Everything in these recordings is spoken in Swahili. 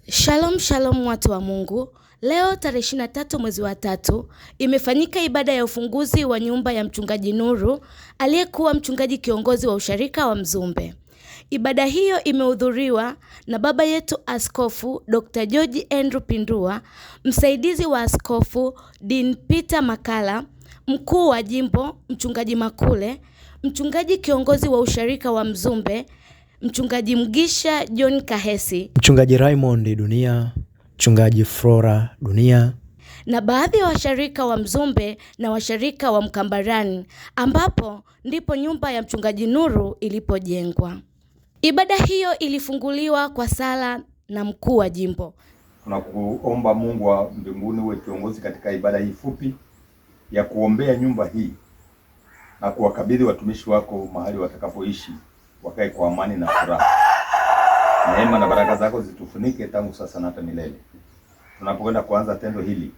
Shalom shalom watu wa Mungu. Leo tarehe 23 mwezi wa 3 imefanyika ibada ya ufunguzi wa nyumba ya mchungaji Nuru aliyekuwa mchungaji kiongozi wa usharika wa Mzumbe. Ibada hiyo imehudhuriwa na baba yetu Askofu Dr. George Andrew Pindua, msaidizi wa Askofu Dean Peter Makala, mkuu wa jimbo mchungaji Makule, mchungaji kiongozi wa usharika wa Mzumbe Mchungaji Mgisha John Kahesi, Mchungaji Raymond Dunia, Mchungaji Flora Dunia na baadhi ya washarika wa Mzumbe na washarika wa Mkambarani, ambapo ndipo nyumba ya mchungaji Nuru ilipojengwa. Ibada hiyo ilifunguliwa kwa sala na mkuu wa jimbo. Tunakuomba Mungu wa mbinguni uwe kiongozi katika ibada hii fupi ya kuombea nyumba hii na kuwakabidhi watumishi wako mahali watakapoishi wakae kwa amani na furaha. Neema na baraka zako zitufunike tangu sasa na hata milele. Tunapokwenda kuanza tendo hili,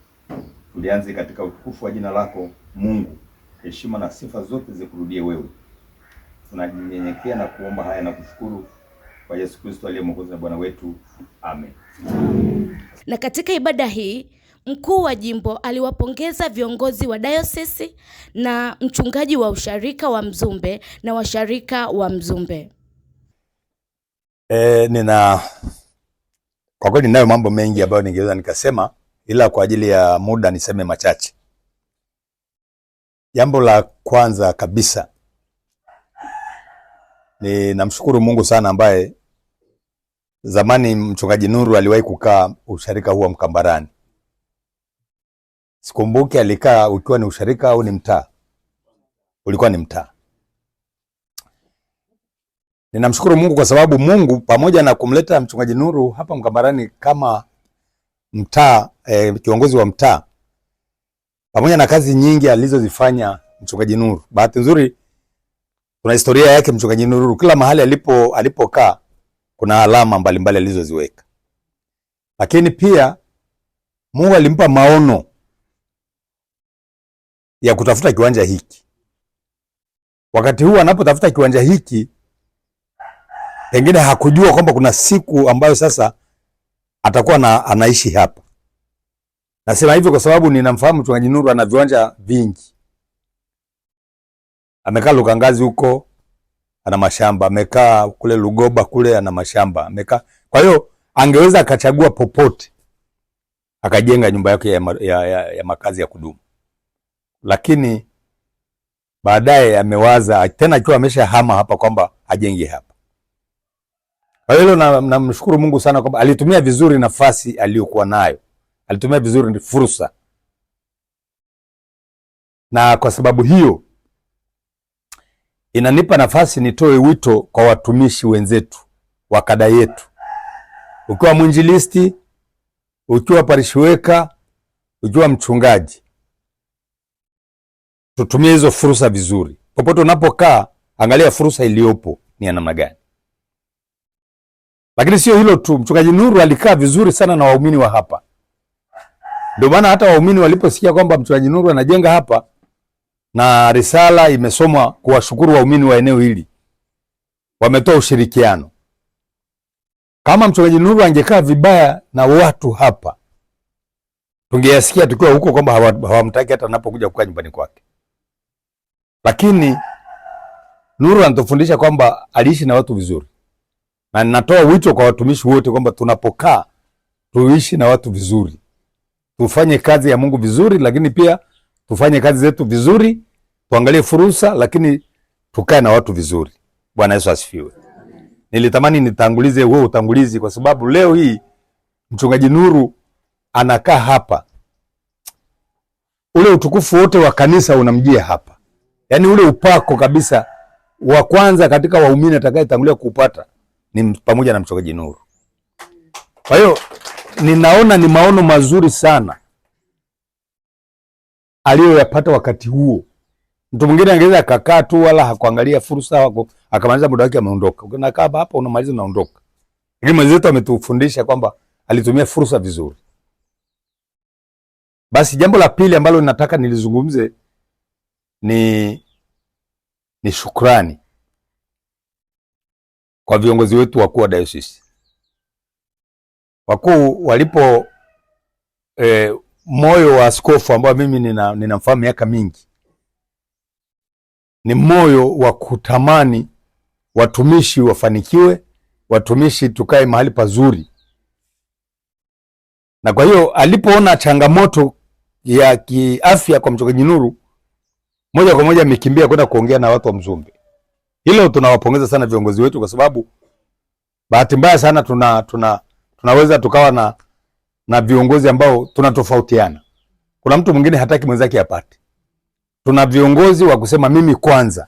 tulianze katika utukufu wa jina lako Mungu. Heshima na sifa zote zikurudie wewe. Tunajinyenyekea na kuomba haya na kushukuru kwa Yesu Kristo aliye Mwokozi na Bwana wetu. Amen. Na katika ibada hii, mkuu wa jimbo aliwapongeza viongozi wa dayosisi na mchungaji wa usharika wa Mzumbe na washarika wa Mzumbe. Kwa kweli ninayo mambo mengi ambayo ningeweza nikasema, ila kwa ajili ya muda niseme machache. Jambo la kwanza kabisa, namshukuru Mungu sana ambaye zamani mchungaji Nuru aliwahi kukaa usharika huu wa Mkambarani. Sikumbuki alikaa ukiwa ni usharika au ni mtaa. Ulikuwa ni mtaa. Ninamshukuru Mungu kwa sababu Mungu pamoja na kumleta mchungaji Nuru hapa Mkambarani kama mtaa, kiongozi wa mtaa, pamoja na kazi nyingi alizozifanya mchungaji Nuru. Bahati nzuri kuna historia yake mchungaji Nuru, kila mahali alipokaa kuna alama mbalimbali alizoziweka. Lakini pia Mungu alimpa maono ya kutafuta kiwanja hiki. Wakati huu anapotafuta kiwanja hiki, pengine hakujua kwamba kuna siku ambayo sasa atakuwa anaishi hapa. Nasema hivyo kwa sababu ninamfahamu mchungaji Nuru ana viwanja vingi. Amekaa Lukangazi huko, ana mashamba, amekaa kule Lugoba kule, ana mashamba, amekaa. Kwa hiyo angeweza akachagua popote akajenga nyumba yake ya makazi ya kudumu. Lakini baadaye amewaza tena akiwa ameshahama hapa kwamba ajenge hapa. Kwa hiyo namshukuru Mungu sana kwamba alitumia vizuri nafasi aliyokuwa nayo. Alitumia vizuri fursa. Na kwa sababu hiyo inanipa nafasi nitoe wito kwa watumishi wenzetu wa kada yetu. Ukiwa mwinjilisti, ukiwa parishweka, ukiwa mchungaji, tutumie hizo fursa vizuri. Popote unapokaa, angalia fursa iliyopo ni ya namna gani. Lakini sio hilo tu, mchungaji Nuru alikaa vizuri sana na waumini wa hapa. Ndio maana hata waumini waliposikia kwamba mchungaji Nuru anajenga hapa na risala imesomwa kuwashukuru waumini wa eneo hili, wametoa ushirikiano. Kama mchungaji Nuru angekaa vibaya na watu hapa, tungeyasikia tukiwa huko kwamba hawamtaki hata anapokuja kukaa nyumbani kwake. Lakini Nuru anatufundisha kwamba aliishi na watu vizuri. Na ninatoa wito kwa watumishi wote kwamba tunapokaa tuishi na watu vizuri. Tufanye kazi ya Mungu vizuri, lakini pia tufanye kazi zetu vizuri, tuangalie fursa, lakini tukae na watu vizuri. Bwana Yesu asifiwe. Nilitamani nitangulize wewe utangulizi kwa sababu leo hii mchungaji Nuru anakaa hapa. Ule utukufu wote wa kanisa unamjia hapa. Yaani ule upako kabisa wa kwanza katika waumini atakayetangulia kupata ni pamoja na mchungaji Nuru. Kwa hiyo ninaona ni maono mazuri sana aliyoyapata wakati huo. Mtu mwingine angeweza akakaa tu wala hakuangalia fursa wako, akamaliza muda wake ameondoka. Unakaa hapa unamaliza unaondoka. Lakini mwenzetu ametufundisha kwamba alitumia fursa vizuri. Basi jambo la pili ambalo ninataka nilizungumze ni shukrani kwa viongozi wetu wakuu wa dayosisi. wakuu walipo moyo wa askofu ambao mimi ninamfahamu miaka mingi, ni moyo wa kutamani watumishi wafanikiwe, watumishi tukae mahali pazuri. Na kwa hiyo alipoona changamoto ya kiafya kwa mchungaji Nuru, moja kwa moja amekimbia kwenda kuongea na watu wa Mzumbe. Hilo tunawapongeza sana viongozi wetu, kwa sababu bahati mbaya sana tunaweza tukawa na viongozi ambao tunatofautiana. Kuna mtu mwingine hataki mwenzake apate. Tuna viongozi wa kusema mimi kwanza.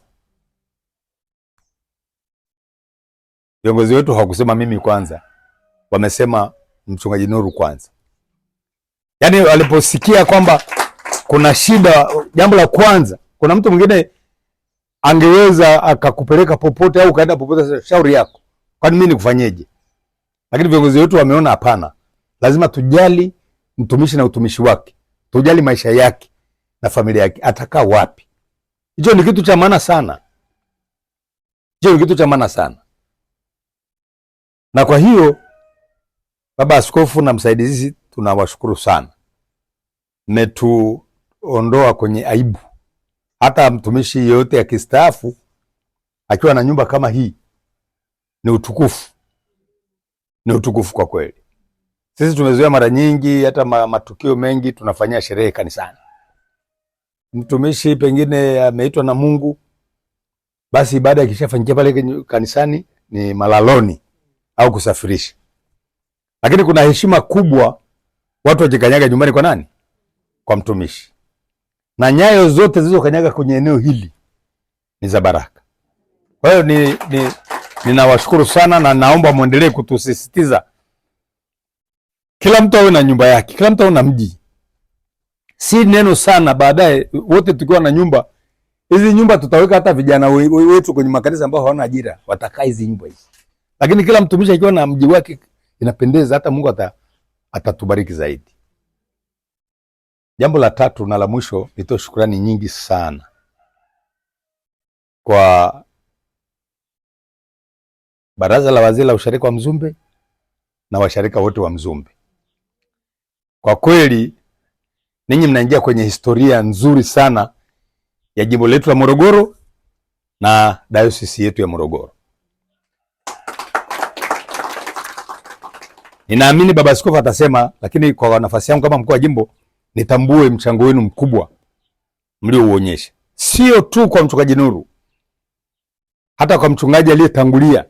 Viongozi wetu hawakusema mimi kwanza, wamesema mchungaji Nuru kwanza. Yaani waliposikia kwamba kuna shida, jambo la kwanza, kuna mtu mwingine angeweza akakupeleka popote au kaenda popote, shauri yako, kwani mimi nikufanyeje? Lakini viongozi wetu wameona hapana, lazima tujali mtumishi na utumishi wake, tujali maisha yake na familia yake, atakaa wapi. Hicho ni kitu cha maana sana, hicho ni kitu cha maana sana. Na kwa hiyo baba askofu na msaidizi tunawashukuru sana, mmetuondoa kwenye aibu. Hata mtumishi yeyote akistaafu akiwa na nyumba kama hii ni utukufu, ni utukufu kwa kweli. Sisi tumezoea mara nyingi, hata matukio mengi tunafanyia sherehe kanisani. Mtumishi pengine ameitwa na Mungu, basi ibada ikishafanyika pale kanisani ni malaloni au kusafirisha. Lakini kuna heshima kubwa watu wajikanyaga nyumbani kwa nani? Kwa mtumishi. Na nyayo zote zilizokanyaga kwenye eneo hili ni za baraka. Kwa hiyo ninawashukuru sana, na naomba muendelee kutusisitiza kila mtu awe na nyumba yake, kila mtu awe na mji. Si neno sana baadaye wote tukiwa na nyumba. Hizi nyumba tutaweka hata vijana wetu kwenye makanisa ambao hawana ajira, watakaa hizi nyumba hizi. Lakini kila mtumishi akiwa na mji wake inapendeza, hata Mungu atatubariki zaidi. Jambo la tatu na la mwisho, nitoe shukrani nyingi sana kwa Baraza la Wazee la Usharika wa Mzumbe na washarika wote wa Mzumbe. Kwa kweli ninyi mnaingia kwenye historia nzuri sana ya jimbo letu la Morogoro na dayosisi yetu ya Morogoro. Ninaamini baba askofu atasema, lakini kwa nafasi yangu kama mkuu wa jimbo nitambue mchango wenu mkubwa mliouonyesha, sio tu kwa mchungaji Nuru, hata kwa mchungaji aliyetangulia.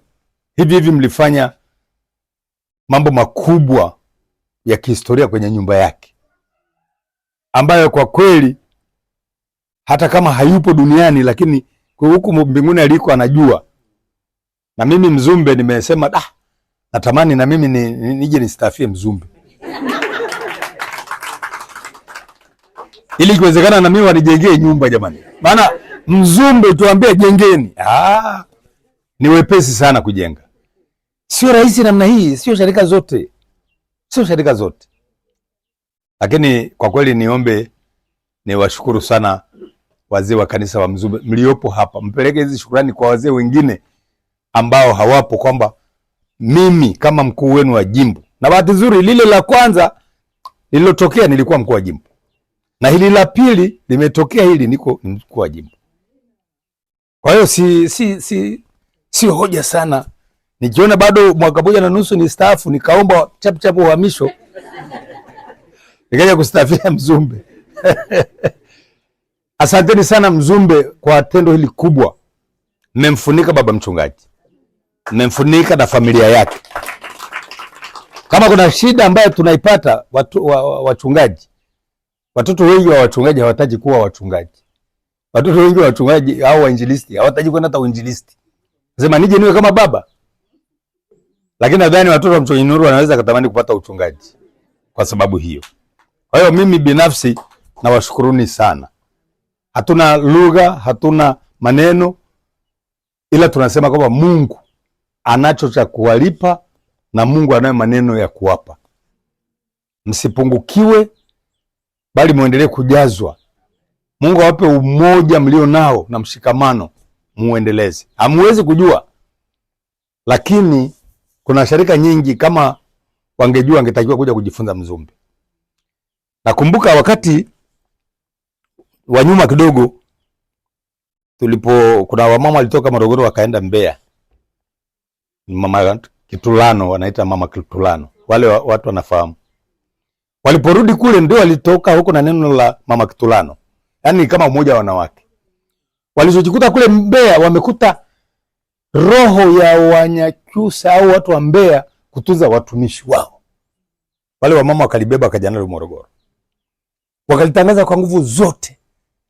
Hivi mlifanya mambo makubwa ya kihistoria kwenye nyumba yake, ambayo kwa kweli hata kama hayupo duniani, lakini huku mbinguni aliko anajua. Na mimi Mzumbe nimesema natamani na mimi nije nistafie Mzumbe ili ikiwezekana na mimi wanijengee nyumba jamani. Maana Mzumbe tuambie jengeni, ni wepesi sana kujenga. Sio rahisi namna hii, sio sharika zote. Lakini kwa kweli niwashukuru sana wazee wa kanisa wa Mzumbe mliopo hapa. Mpeleke hizi shukrani kwa wazee wengine ambao hawapo, kwamba mimi kama mkuu wenu wa jimbo, na bahati nzuri lile la kwanza lililotokea nilikuwa mkuu wa jimbo, na hili la pili limetokea hili niko mkuu wa jimbo. Kwa hiyo si hoja sana. Nikiona bado mwaka moja na nusu ni staafu, nikaomba chap uhamisho nikaja kustafia Mzumbe. Asanteni sana Mzumbe kwa tendo hili kubwa. Mmemfunika baba mchungaji, mmemfunika na familia yake. Kama kuna shida ambayo tunaipata wachungaji, watoto wengi wa wachungaji hawataji kuwa wachungaji. Watoto wengi wa wachungaji au wainjilisti hawataji kwenda hata uinjilisti. Sema nije niwe kama baba. Lakini nadhani watoto wa mchungaji Nuru wanaweza kutamani kupata uchungaji kwa sababu hiyo. Kwa hiyo mimi binafsi nawashukuruni sana. Hatuna lugha, hatuna maneno, ila tunasema kwamba Mungu anacho cha kuwalipa na Mungu anayo maneno ya kuwapa. Msipungukiwe, bali muendelee kujazwa. Mungu awape umoja mlio nao na mshikamano, muendeleze. Hamuwezi kujua, lakini kuna sharika nyingi kama wangejua wangetakiwa kuja kujifunza Mzumbe. Nakumbuka wakati wa nyuma kidogo, kuna wamama walitoka Morogoro wakaenda Mbeya. Mama Kitulano, wanaita mama Kitulano. Wale watu wanafahamu. Waliporudi kule ndio walitoka huko na neno la mama Kitulano. Yaani kama umoja wa wanawake. Walizojikuta kule Mbeya wamekuta roho ya Wanyakyusa au watu wa Mbeya kutunza watumishi wao. Wale wamama wakalibeba wakajana nalo Morogoro. Wakalitangaza kwa nguvu zote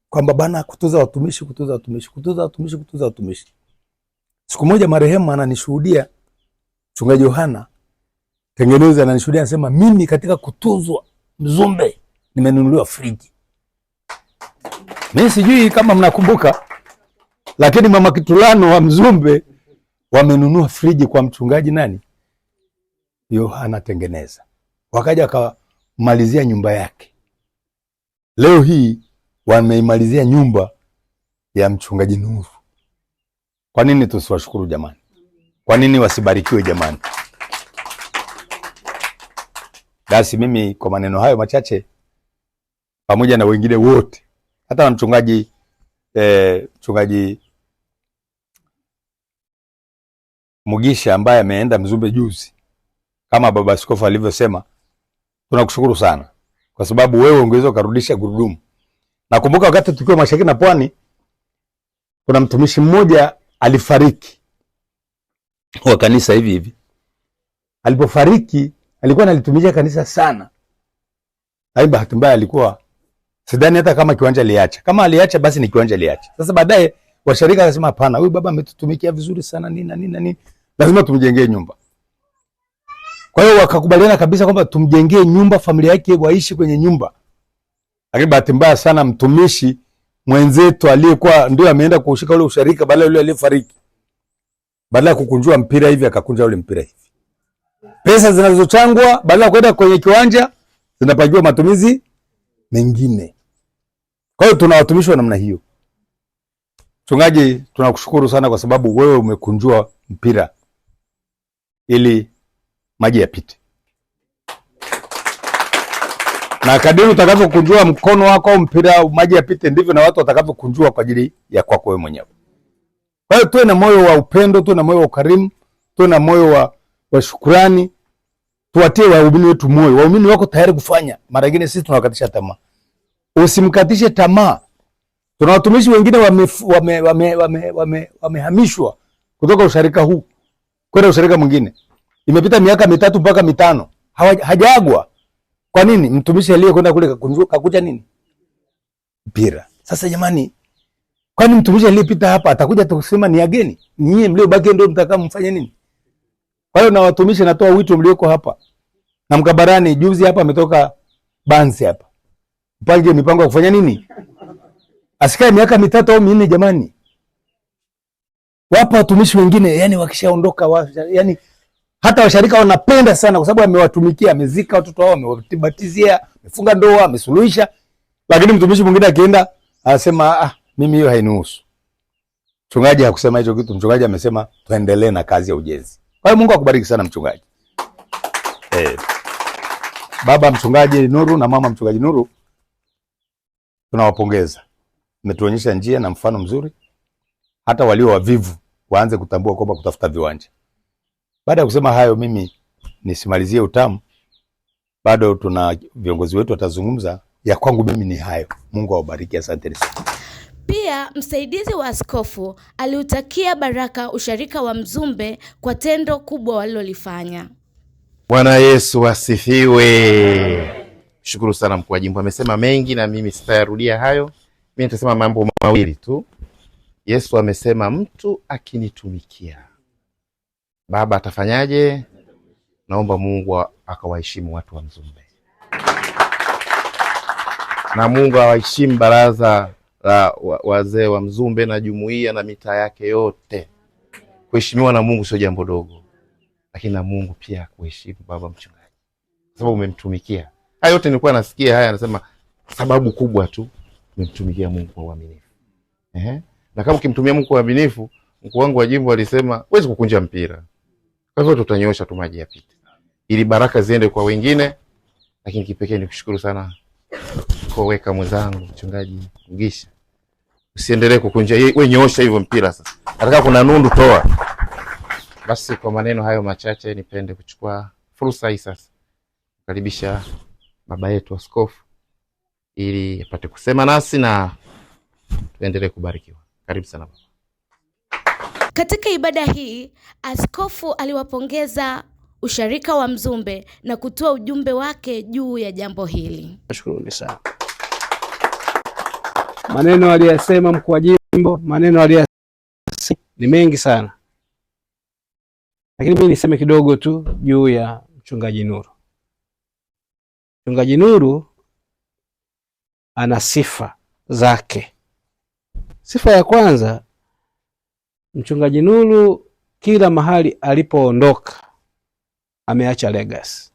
kwamba bana kutunza watumishi, kutunza watumishi, kutunza watumishi, kutunza watumishi. Siku moja marehemu ananishuhudia, Mchungaji Yohana Tengeneza ananishuhudia, anasema mimi katika kutuzwa Mzumbe nimenunuliwa friji. Mimi sijui kama mnakumbuka, lakini mama Kitulano wa Mzumbe wamenunua friji kwa mchungaji nani? Yohana Tengeneza. Wakaja wakamalizia nyumba yake. Leo hii wameimalizia nyumba ya mchungaji Nuru. Kwa nini tusiwashukuru jamani? Kwa nini wasibarikiwe jamani? Basi mimi kwa maneno hayo machache, pamoja na wengine wote, hata na mchungaji Mugisha ambaye ameenda Mzumbe juzi, kama baba askofu alivyosema, tunakushukuru sana kwa sababu wewe ungeweza ukarudisha gurudumu. Nakumbuka wakati tukiwa Mashariki na Pwani, kuna mtumishi mmoja alifariki wa kanisa hivi hivi. Alipofariki alikuwa analitumikia kanisa sana. Hai bahati mbaya alikuwa sidhani hata kama kiwanja aliacha. Kama aliacha basi ni kiwanja aliacha. Sasa baadaye washirika wakasema hapana, huyu baba ametutumikia vizuri sana nini. Lazima tumjengee nyumba. Kwa hiyo wakakubaliana kabisa kwamba tumjengee nyumba, familia yake waishi kwenye nyumba. Lakini bahati mbaya sana mtumishi mwenzetu aliyekuwa ndio ameenda kushika ule usharika badala yule aliyefariki, badala ya kukunjua mpira hivi akakunja ule mpira hivi. Pesa zinazochangwa badala ya kwenda kwenye kiwanja zinapagiwa matumizi mengine. Kwa hiyo tuna watumishi wa namna hiyo. Mchungaji, tunakushukuru sana kwa sababu wewe umekunjua mpira ili maji yapite. Na kadiri utakavyokunjua mkono wako au mpira maji yapite, ndivyo na watu watakavyokunjua kwa ajili ya kwako wewe mwenyewe. Kwa hiyo tuwe na moyo wa upendo, tuwe na moyo wa ukarimu, tuwe na moyo wa shukrani. Tuwatie waumini wetu moyo. Waumini wako tayari kufanya. Mara nyingine sisi tunawakatisha tamaa. Usimkatishe tamaa. Tuna watumishi wengine wamehamishwa kutoka usharika huu kwenda usharika mwingine. Imepita miaka 3 mpaka 5. Hajaagwa. Kwa nini? Mtumishi aliyekwenda kule kakuja nini? Mpira. Sasa jamani, kwani mtumishi aliyepita hapa atakuja tusema ni ageni? Nyinyi mliobaki ndio mtakamfanya nini? Kwa hiyo na watumishi natoa wito mlioko hapa. Na Mkabarani juzi hapa ametoka Bansi hapa. Mpange mipango ya kufanya nini? Asikae miaka 3 au 4 jamani. Wapo watumishi wengine yani wakishaondoka yani hata washarika wanapenda sana kwa sababu amewatumikia, amezika watoto wao, amewabatizia, amefunga ndoa, amesuluhisha. Lakini mtumishi mwingine akienda anasema mimi hiyo hainihusu. Mchungaji hakusema hicho kitu. Mchungaji amesema tuendelee na kazi ya ujenzi. Kwa hiyo Mungu akubariki sana mchungaji. Baba mchungaji Nuru na mama mchungaji Nuru, tunawapongeza. Mmetuonyesha njia na mfano mzuri. Hata walio wavivu waanze kutambua kwamba kutafuta viwanja. Baada ya kusema hayo, mimi nisimalizie utamu. Bado tuna viongozi wetu watazungumza. Ya kwangu mimi ni hayo. Mungu awabariki, asante sana. Pia msaidizi wa askofu aliutakia baraka usharika wa Mzumbe kwa tendo kubwa walilolifanya. Bwana Yesu asifiwe. Shukuru sana mkuu wa jimbo, amesema mengi na mimi sitayarudia hayo. Mimi nitasema mambo mawili tu. Yesu amesema mtu akinitumikia Baba atafanyaje? Naomba Mungu akawaheshimu watu wa Mzumbe. Na Mungu awaheshimu baraza la wazee wa Mzumbe na jumuiya na mitaa yake yote. Kuheshimiwa na Mungu sio jambo dogo. Lakini na Mungu pia kuheshimu baba mchungaji. Sababu umemtumikia. Haya yote nilikuwa nasikia haya anasema sababu kubwa tu umemtumikia Mungu kwa uaminifu. Na kama ukimtumia Mungu kwa uaminifu, mkuu wangu wa jimbo alisema huwezi kukunja mpira. Kwa hivyo tutanyosha tu maji yapite. ili baraka ziende kwa wengine. Lakini kipekee nikushukuru sana kwa weka mwenzangu mchungaji Mugisha. Usiendelee kukunja, wewe nyoosha hivyo mpira sasa. Nataka kuna nundu toa. Basi kwa maneno hayo machache nipende kuchukua fursa hii sasa kukaribisha baba yetu askofu ili apate kusema nasi na tuendelee kubarikiwa. Karibu sana baba. Katika ibada hii, askofu aliwapongeza usharika wa Mzumbe na kutoa ujumbe wake juu ya jambo hili. Shukrani sana. Maneno aliyosema mkuu wa jimbo, maneno aliyosema ni mengi sana. Lakini mimi niseme kidogo tu juu ya mchungaji Nuru. Mchungaji Nuru ana sifa zake. Sifa ya kwanza, mchungaji Nuru kila mahali alipoondoka ameacha legacy.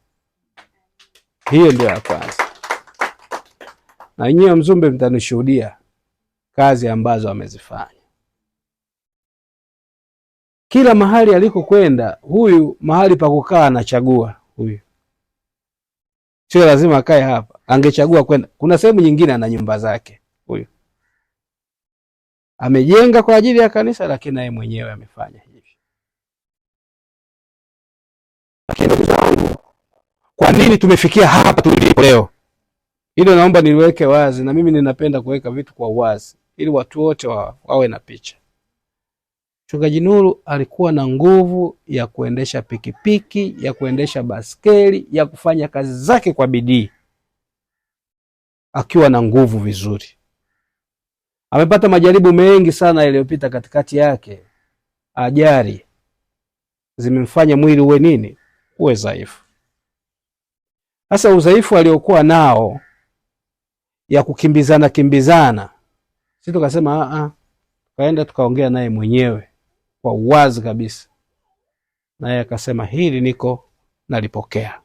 Hiyo ndio ya kwanza. Na nyinyi Mzumbe mtanishuhudia kazi ambazo amezifanya. Kila mahali alikokwenda, huyu mahali pa kukaa anachagua huyu. Sio lazima akae hapa, angechagua kwenda. Kuna sehemu nyingine ana nyumba zake huyu. Amejenga kwa ajili ya kanisa, lakini naye mwenyewe amefanya hivi. Lakini ndugu zangu, kwa nini tumefikia hapa tulipo leo? Hilo naomba niliweke wazi, na mimi ninapenda kuweka vitu kwa wazi ili watu wote wawe na picha. Mchungaji Nuru alikuwa na nguvu ya kuendesha pikipiki, ya kuendesha baskeli, ya kufanya kazi zake kwa bidii. Akiwa na nguvu vizuri. Amepata majaribu mengi sana yaliyopita katikati yake. Ajali zimemfanya mwili uwe nini? Uwe dhaifu. Sasa udhaifu aliokuwa nao ya kukimbizana, sisi tukasema kaenda tukaongea naye mwenyewe kwa uwazi kabisa. Naye akasema hili niko nalipokea.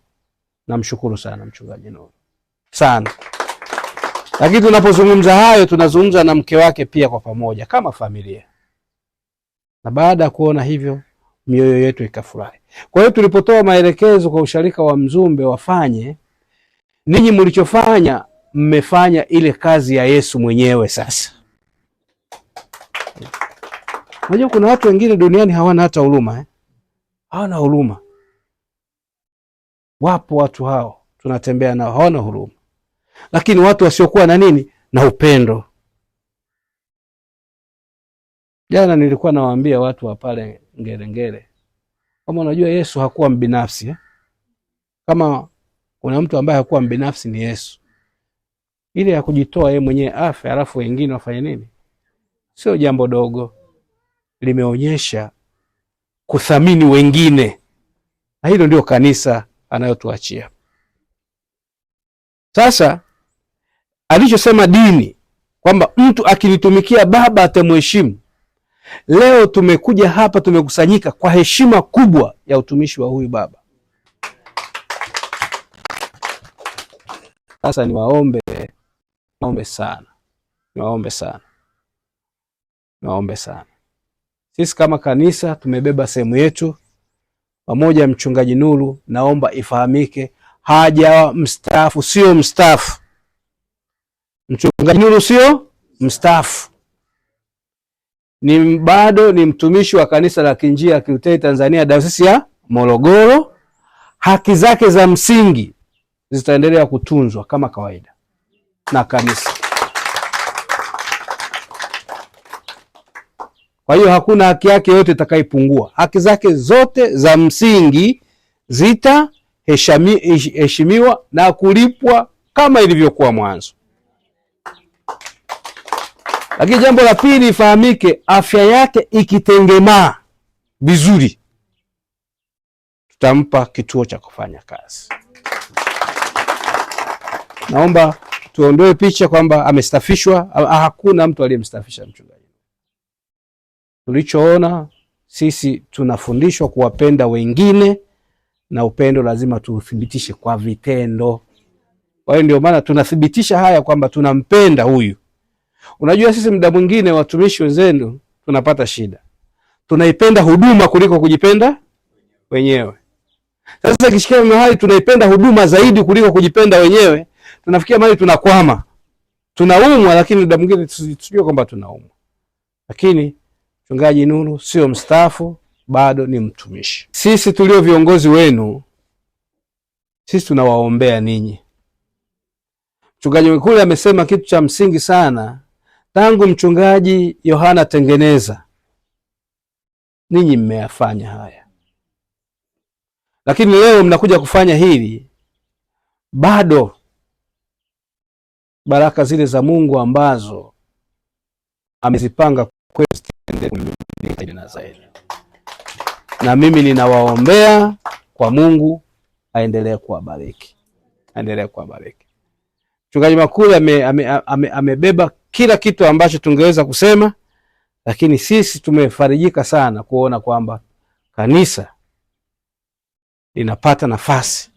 Namshukuru sana mchungaji Nuru. Sana. Lakini tunapozungumza hayo, tunazungumza na mke wake pia kwa pamoja kama familia. Na baada ya kuona hivyo, mioyo yetu ikafurahi. Kwa hiyo tulipotoa maelekezo kwa usharika wa Mzumbe wafanye, ninyi mlichofanya, mmefanya ile kazi ya Yesu mwenyewe sasa. Unajua kuna watu wengine duniani hawana hata huruma hawana huruma. Wapo watu hao tunatembea nao hawana huruma. Lakini watu wasiokuwa na nini? Na upendo. Jana nilikuwa nawaambia watu wa pale Ngerengere, kama unajua Yesu hakuwa mbinafsi. Kama kuna mtu ambaye hakuwa mbinafsi ni Yesu. Ile ya kujitoa yeye mwenyewe afe alafu wengine wafanye nini? Sio jambo dogo. Limeonyesha kuthamini wengine. Na hilo ndio kanisa anayotuachia. Sasa alichosema dini kwamba mtu akilitumikia baba atamheshimu. Leo tumekuja hapa, tumekusanyika kwa heshima kubwa ya utumishi wa huyu baba. Sasa niwaombe sana. Sisi kama kanisa tumebeba sehemu yetu pamoja. Mchungaji Nuru, naomba ifahamike, haja mstaafu, sio mstaafu. Mchungaji Nuru sio mstaafu. Ni bado ni mtumishi wa kanisa la Kiinjili Kilutheri Tanzania Dayosisi ya Morogoro. Haki zake za msingi zitaendelea kutunzwa kama kawaida na kanisa. Kwa hiyo hakuna haki yake yote itakayopungua. Haki zake zote za msingi zitaheshimiwa na kulipwa kama ilivyokuwa mwanzo. Lakini jambo la pili ifahamike, afya yake ikitengemaa vizuri, tutampa kituo cha kufanya kazi. Naomba tuondoe picha kwamba amestafishwa. Hakuna mtu aliyemstafisha mchungaji. Tulichoona sisi, tunafundishwa kuwapenda wengine, na upendo lazima tuuthibitishe kwa vitendo. Kwa hiyo ndio maana tunathibitisha haya kwamba tunampenda huyu. Unajua sisi muda mwingine watumishi wenzenu tunapata shida. Tunaipenda huduma kuliko kujipenda wenyewe. Sasa kishikia mahali tunaipenda huduma zaidi kuliko kujipenda wenyewe, tunafikia mahali tunakwama. Tunaumwa, lakini muda mwingine tusijue kwamba tunaumwa. Lakini Mchungaji Nuru sio mstaafu, bado ni mtumishi. Sisi tulio viongozi wenu, sisi tunawaombea ninyi. Mchungaji Mkule amesema kitu cha msingi sana. Tangu Mchungaji Yohana Tengeneza, ninyi mmeyafanya haya, lakini leo mnakuja kufanya hili. Bado baraka zile za Mungu ambazo amezipanga kwetu na zaidi. Na mimi ninawaombea kwa Mungu aendelee kuwabariki. Aendelee kuwabariki. Mchungaji Makule amebeba kila kitu ambacho tungeweza kusema, lakini sisi tumefarijika sana kuona kwamba kanisa linapata nafasi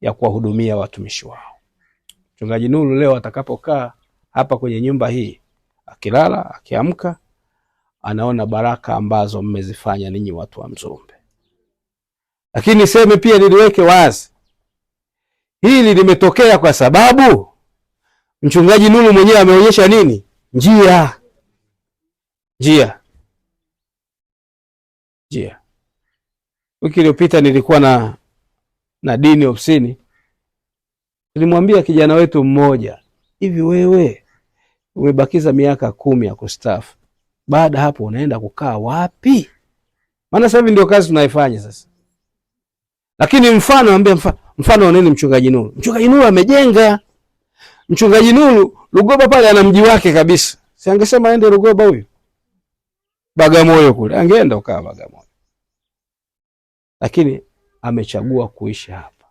ya kuwahudumia watumishi wao. Mchungaji Nuru leo atakapokaa hapa kwenye nyumba hii, akilala, akiamka, anaona baraka ambazo mmezifanya ninyi watu wa Mzumbe. Lakini niseme pia, niliweke wazi, hili limetokea kwa sababu Mchungaji Nuru mwenyewe ameonyesha nini? Njia. Wiki iliyopita nilikuwa na dini ofisini. Nilimwambia kijana wetu mmoja, hivi wewe umebakiza miaka 10 ya kustaafu, baada hapo unaenda kukaa wapi? Maana sasa hivi ndio kazi tunaifanya sasa. Lakini mfano wa nini Mchungaji Nuru? Mchungaji Nuru amejenga. Mchungaji Nuru Lugoba pale ana mji wake kabisa. Si angesema aende Lugoba huyu? Bagamoyo kule. Angeenda ukaa Bagamoyo. Lakini amechagua kuishi hapa.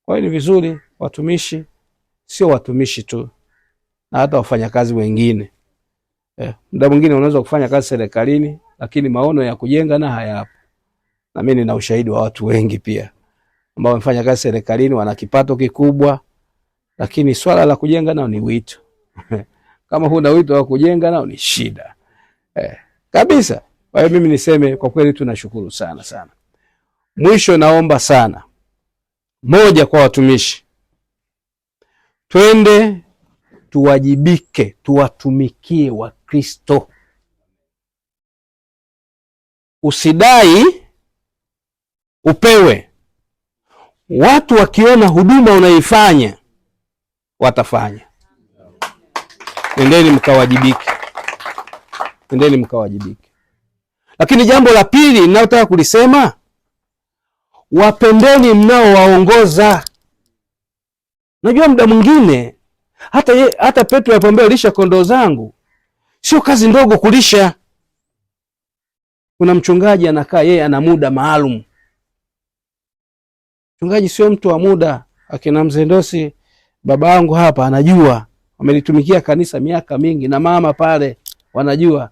Kwa hiyo ni vizuri watumishi, sio watumishi tu, na hata wafanyakazi wengine. Muda mwingine unaweza kufanya kazi serikalini, lakini maono ya kujenga na hayapo. Na mimi nina ushahidi wa watu wengi pia ambao wamefanya kazi serikalini, wana kipato kikubwa, lakini swala la kujenga nao ni wito. Kama huna wito wa kujenga nao ni shida. Kabisa. Kwa hiyo mimi niseme kwa kweli tunashukuru sana sana. Mwisho naomba sana, moja, kwa watumishi, twende tuwajibike, tuwatumikie Wakristo. Usidai upewe. Watu wakiona huduma unaifanya watafanya. Nendeni mkawajibike. Nendeni mkawajibike. Lakini jambo la pili ninalotaka kulisema, wapendeni mnaowaongoza. Najua muda mwingine hata Petro alipoambia lisha kondoo zangu, sio kazi ndogo kulisha. Kuna mchungaji anakaa, yeye ana muda maalum. Mchungaji sio mtu wa muda. Akina Mzee Ndosi baba yangu hapa anajua, wamelitumikia kanisa miaka mingi, na mama pale wanajua.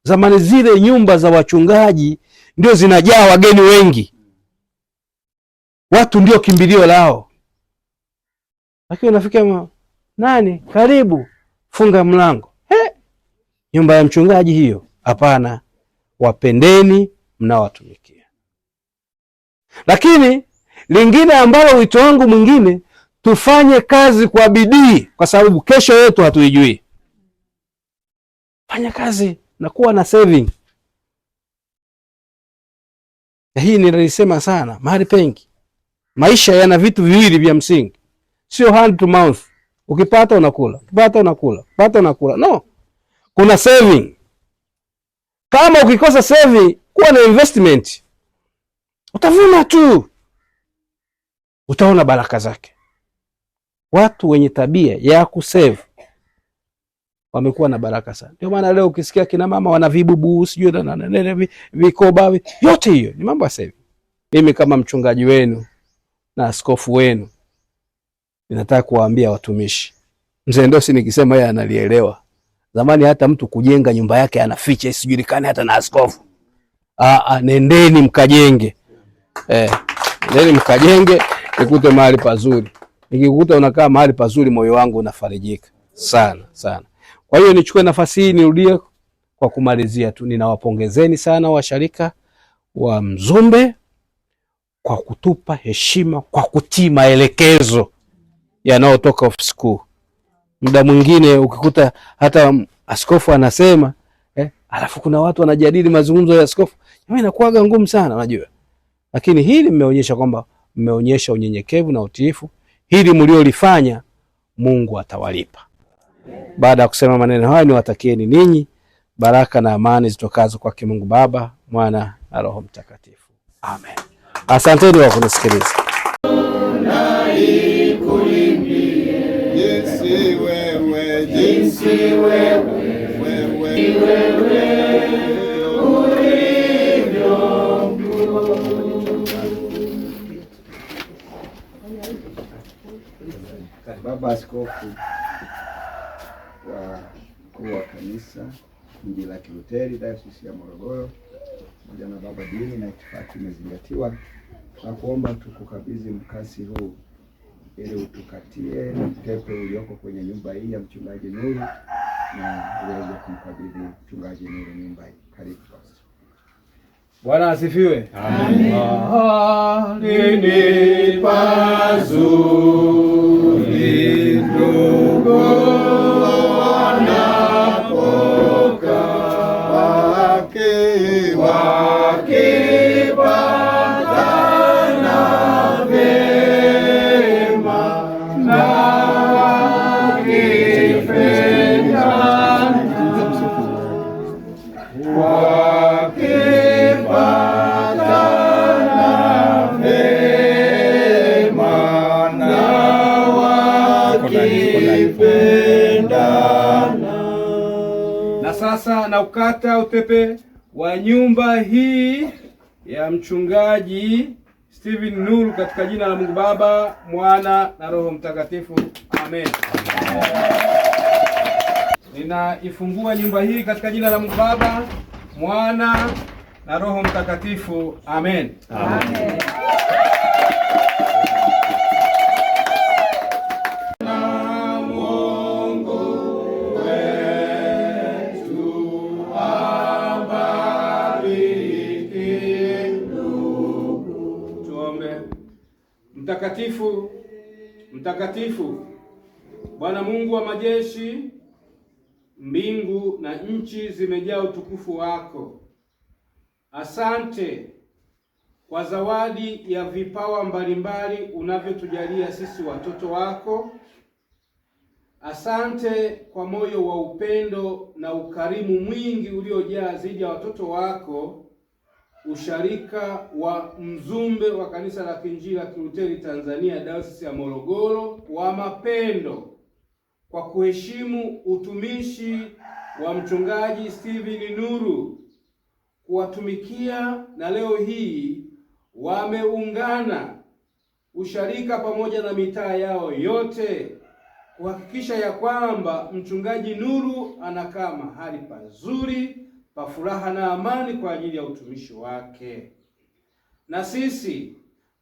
Zamani zile nyumba za wachungaji ndio zinajaa wageni wengi. Watu ndio kimbilio lao. Lakini unafikia nani? Karibu, funga mlango. Nyumba ya mchungaji hiyo? Hapana. Wapendeni mnaowatumikia. Lakini lingine ambalo wito wangu mwingine, tufanye kazi kwa bidii, kwa sababu kesho yetu hatuijui. Fanya kazi na kuwa na saving. Hii nilisema sana mahali pengi. Maisha yana vitu viwili vya msingi. Sio hand to mouth. Ukipata unakula, ukipata unakula, ukipata unakula. No. Kuna saving. Kama ukikosa saving, kuwa na investment. Utavuna tu. Utaona baraka zake. Watu wenye tabia ya kusave wamekuwa na baraka sana. Ndio maana leo ukisikia kina mama wana vibubu, sijui na vikoba, yote hiyo ni mambo ya saving. Mimi kama mchungaji wenu na askofu wenu, ninataka kuwaambia watumishi. Mzee Ndosi nikisema yeye analielewa. Zamani hata mtu kujenga nyumba yake anaficha isijulikane hata na askofu. Nendeni mkajenge. Nendeni mkajenge, nikute mahali pazuri. Nikikuta unakaa mahali pazuri, moyo wangu unafarijika sana sana. Kwa hiyo nichukue nafasi hii nirudie kwa kumalizia tu, ninawapongezeni sana washarika wa Mzumbe kwa kutupa heshima, kwa kutii maelekezo yanayotoka ofisi kuu. Muda mwingine ukikuta hata askofu anasema alafu kuna watu wanajadili mazungumzo ya askofu, inakuwaga ngumu sana, unajua. Lakini hili mmeonyesha kwamba mmeonyesha unyenyekevu na utiifu. Hili mliolifanya Mungu atawalipa. Baada ya kusema maneno haya, niwatakieni ninyi baraka na amani zitokazo kwa Mungu Baba, Mwana na Roho Mtakatifu. Amen. Asanteni kwa kunisikiliza. Jinsi wewe Baba Askofu wa mkuu wa kanisa Mji la Kilutheri Dayosisi ya Morogoro, pamoja na baba dini na itifaki imezingatiwa, na kuomba tukukabidhi mkasi huu ili utukatie utepe ulioko kwenye nyumba hii ya mchungaji Nuru, na uweze kumkabidhi mchungaji Nuru nyumba hii. Karibu basi. Bwana asifiwe. Amen. Mahali pazuri ndugu wanapokaa wakipatana vyema na na sasa na ukata utepe wa nyumba hii ya mchungaji Steven Nuru katika jina la Mungu Baba, Mwana na Roho Mtakatifu. Amen. Ninaifungua nyumba hii katika jina la Mungu Baba, Mwana na Roho Mtakatifu. Amen. Amen. Mtakatifu, mtakatifu, Bwana Mungu wa majeshi, mbingu na nchi zimejaa utukufu wako. Asante kwa zawadi ya vipawa mbalimbali unavyotujalia sisi watoto wako. Asante kwa moyo wa upendo na ukarimu mwingi uliojaa dhidi ya watoto wako, usharika wa mzumbe wa kanisa la Kiinjili la Kilutheri Tanzania Dayosisi ya Morogoro wa mapendo, kwa kuheshimu utumishi wa mchungaji Steven Nuru, kuwatumikia, na leo hii wameungana usharika pamoja na mitaa yao yote kuhakikisha ya kwamba mchungaji Nuru anakaa mahali pazuri pa furaha na amani kwa ajili ya utumishi wake. Na sisi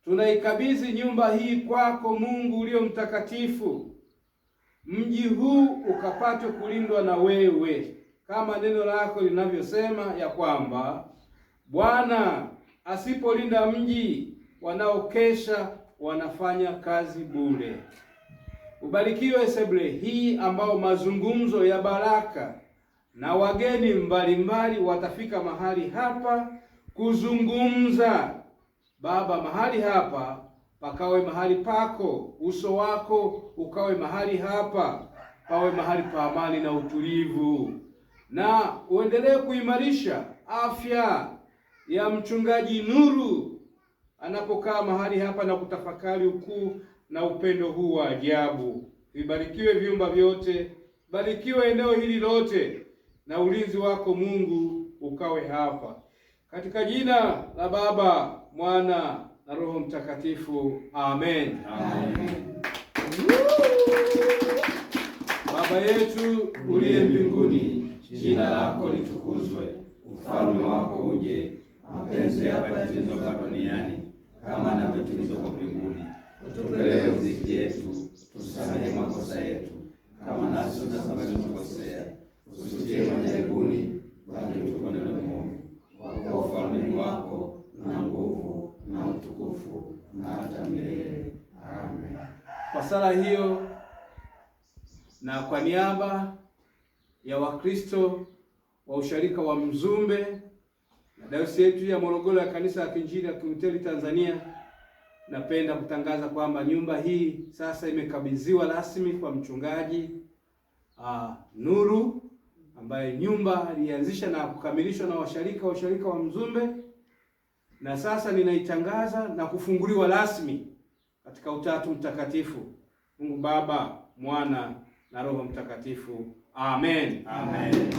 tunaikabidhi nyumba hii kwako, Mungu ulio mtakatifu. Mji huu ukapate kulindwa na wewe, kama neno lako linavyosema ya kwamba Bwana asipolinda mji, wanaokesha wanafanya kazi bure. Ubarikiwe sebule hii ambao mazungumzo ya baraka na wageni mbalimbali watafika mahali hapa kuzungumza. Baba, mahali hapa pakawe mahali pako, uso wako ukawe mahali hapa, pawe mahali pa amani na utulivu, na uendelee kuimarisha afya ya mchungaji Nuru anapokaa mahali hapa na kutafakari ukuu na upendo huu wa ajabu. Vibarikiwe vyumba vyote, barikiwe eneo hili lote, na ulinzi wako Mungu ukawe hapa. Katika jina la Baba, Mwana na Roho Mtakatifu. Amen. Amen. Baba yetu uliye mbinguni, jina lako litukuzwe, ufalme wako uje, mapenzi yako yatimizwe hapa duniani kama yanavyotimizwa mbinguni. Utupe leo riziki yetu, tusamehe makosa yetu kama nasi tunasamehe tunakosea, usitie majaribuni, bali utuponye na Mungu. Kwa ufalme wako na nguvu na utukufu Kwa sala hiyo na kwa niaba ya Wakristo wa usharika wa Mzumbe na dayosisi yetu ya Morogoro ya Kanisa la Kiinjili la Kilutheri Tanzania, napenda kutangaza kwamba nyumba hii sasa imekabidhiwa rasmi kwa mchungaji Nuru, ambaye nyumba alianzisha na kukamilishwa na washarika wa Mzumbe, na sasa ninaitangaza na kufunguliwa rasmi katika Utatu Mtakatifu, Mungu Baba, Mwana na Roho Mtakatifu. Amen. Amen.